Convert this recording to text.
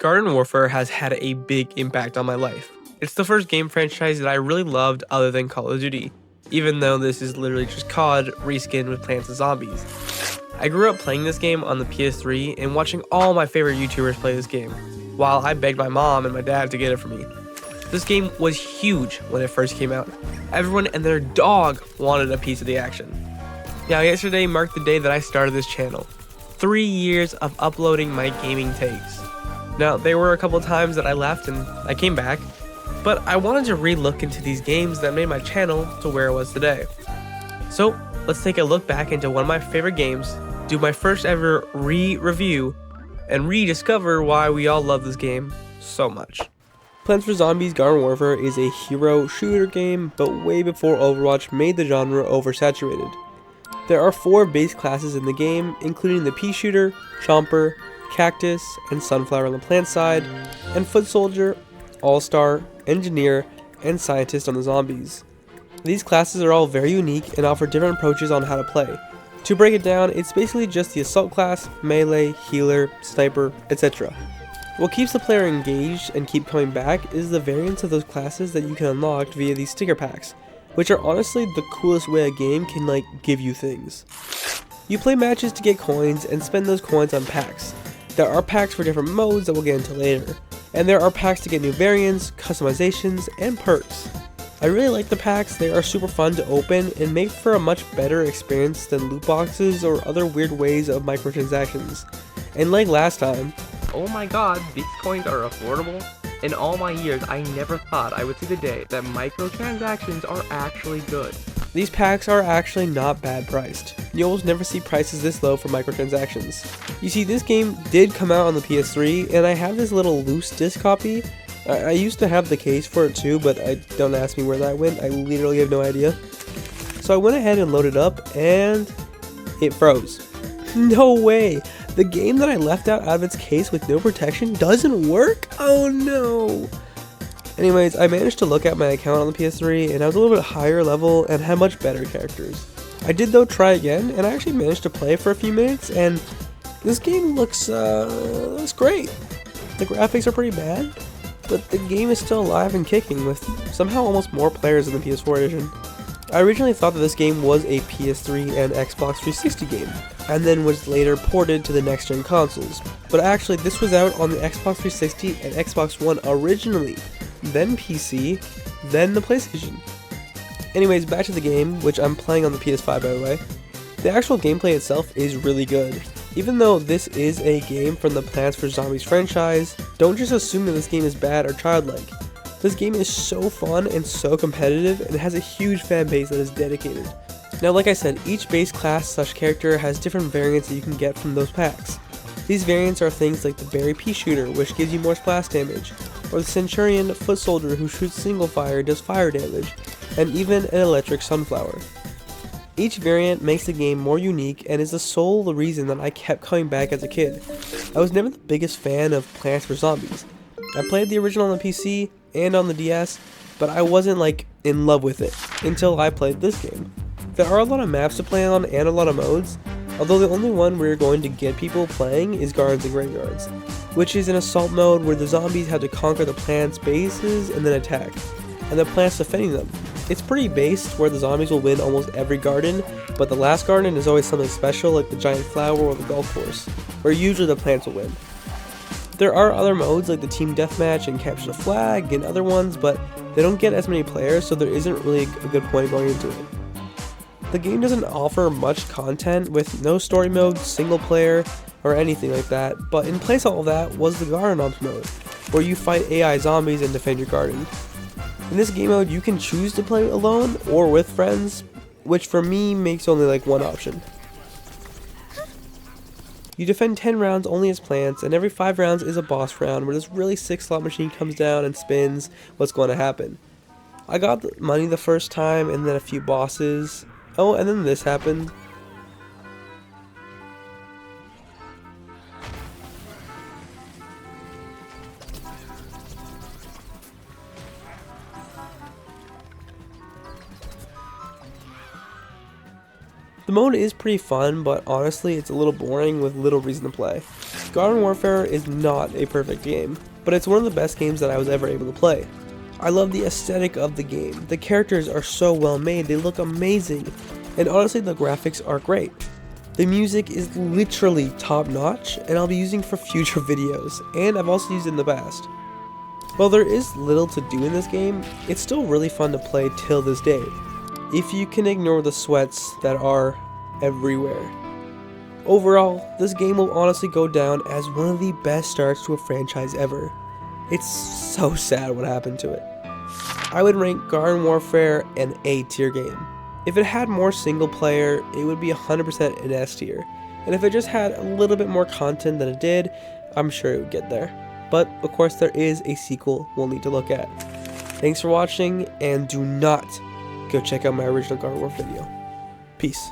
Garden Warfare has had a big impact on my life. It's the first game franchise that I really loved other than Call of Duty, even though this is literally just COD reskinned with Plants and Zombies. I grew up playing this game on the PS3 and watching all my favorite YouTubers play this game, while I begged my mom and my dad to get it for me. This game was huge when it first came out. Everyone and their dog wanted a piece of the action. Now, yesterday marked the day that I started this channel. 3 years of uploading my gaming takes. Now, there were a couple times that I left and I came back, but I wanted to re-look into these games that made my channel to where it was today. So, let's take a look back into one of my favorite games, do my first ever re-review, and rediscover why we all love this game so much. Plants vs. Zombies Garden Warfare is a hero shooter game, but way before Overwatch made the genre oversaturated. There are 4 base classes in the game, including the pea shooter, chomper, cactus, and sunflower on the plant side, and foot soldier, all-star, engineer, and scientist on the zombies. These classes are all very unique and offer different approaches on how to play. To break it down, it's basically just the assault class, melee, healer, sniper, etc. What keeps the player engaged and keep coming back is the variants of those classes that you can unlock via these sticker packs, which are honestly the coolest way a game can give you things. You play matches to get coins and spend those coins on packs. There are packs for different modes that we'll get into later, and there are packs to get new variants, customizations, and perks. I really like the packs. They are super fun to open and make for a much better experience than loot boxes or other weird ways of microtransactions. And like last time, oh my god, these coins are affordable? In all my years, I never thought I would see the day that microtransactions are actually good. these packs are actually not bad priced. You almost never see prices this low for microtransactions. You see, this game did come out on the PS3, and I have this little loose disc copy. I used to have the case for it too, but don't ask me where that went. I literally have no idea. So I went ahead and loaded up, and it froze. No way! The game that I left out of its case with no protection doesn't work? Oh no! Anyways, I managed to look at my account on the PS3, and I was a little bit higher level and had much better characters. I did though try again, and I actually managed to play for a few minutes, and this game looks great. The graphics are pretty bad, but the game is still alive and kicking with somehow almost more players than the PS4 edition. I originally thought that this game was a PS3 and Xbox 360 game, and then was later ported to the next-gen consoles. But actually, this was out on the Xbox 360 and Xbox One originally, then PC, then the PlayStation. Anyways, back to the game, which I'm playing on the PS5 by the way. The actual gameplay itself is really good. Even though this is a game from the Plants vs. Zombies franchise, don't just assume that this game is bad or childlike. This game is so fun and so competitive, and has a huge fan base that is dedicated. Now, like I said, each base class / character has different variants that you can get from those packs. These variants are things like the Berry Pea Shooter, which gives you more splash damage, or the Centurion Foot Soldier, who shoots single fire and does fire damage, and even an Electric Sunflower. Each variant makes the game more unique and is the sole reason that I kept coming back as a kid. I was never the biggest fan of Plants vs. Zombies. I played the original on the PC and on the DS, but I wasn't in love with it until I played this game. There are a lot of maps to play on and a lot of modes, although the only one we're going to get people playing is Gardens and Graveyards, which is an assault mode where the zombies have to conquer the plants' bases and then attack, and the plants defending them. It's pretty based where the zombies will win almost every garden, but the last garden is always something special like the giant flower or the golf course, where usually the plants will win. There are other modes like the team deathmatch and capture the flag and other ones, but they don't get as many players, so there isn't really a good point going into it. The game doesn't offer much content with no story mode, single player, or anything like that, but in place of all that was the Garden Ops mode, where you fight AI zombies and defend your garden. In this game mode, you can choose to play alone or with friends, which for me makes only one option. You defend 10 rounds only as plants, and every 5 rounds is a boss round where this really sick slot machine comes down and spins what's going to happen. I got the money the first time, and then a few bosses. Oh, and then this happened. The mode is pretty fun, but honestly it's a little boring with little reason to play. Garden Warfare is not a perfect game, but it's one of the best games that I was ever able to play. I love the aesthetic of the game. The characters are so well made, they look amazing, and honestly the graphics are great. The music is literally top notch, and I'll be using for future videos, and I've also used it in the past. While there is little to do in this game, it's still really fun to play till this day, if you can ignore the sweats that are everywhere. Overall, this game will honestly go down as one of the best starts to a franchise ever. It's so sad what happened to it. I would rank Garden Warfare an A tier game. If it had more single player, it would be 100% an S tier. And if it just had a little bit more content than it did, I'm sure it would get there. But of course there is a sequel we'll need to look at. Thanks for watching, and do not go check out my original Garden Warfare video. Peace.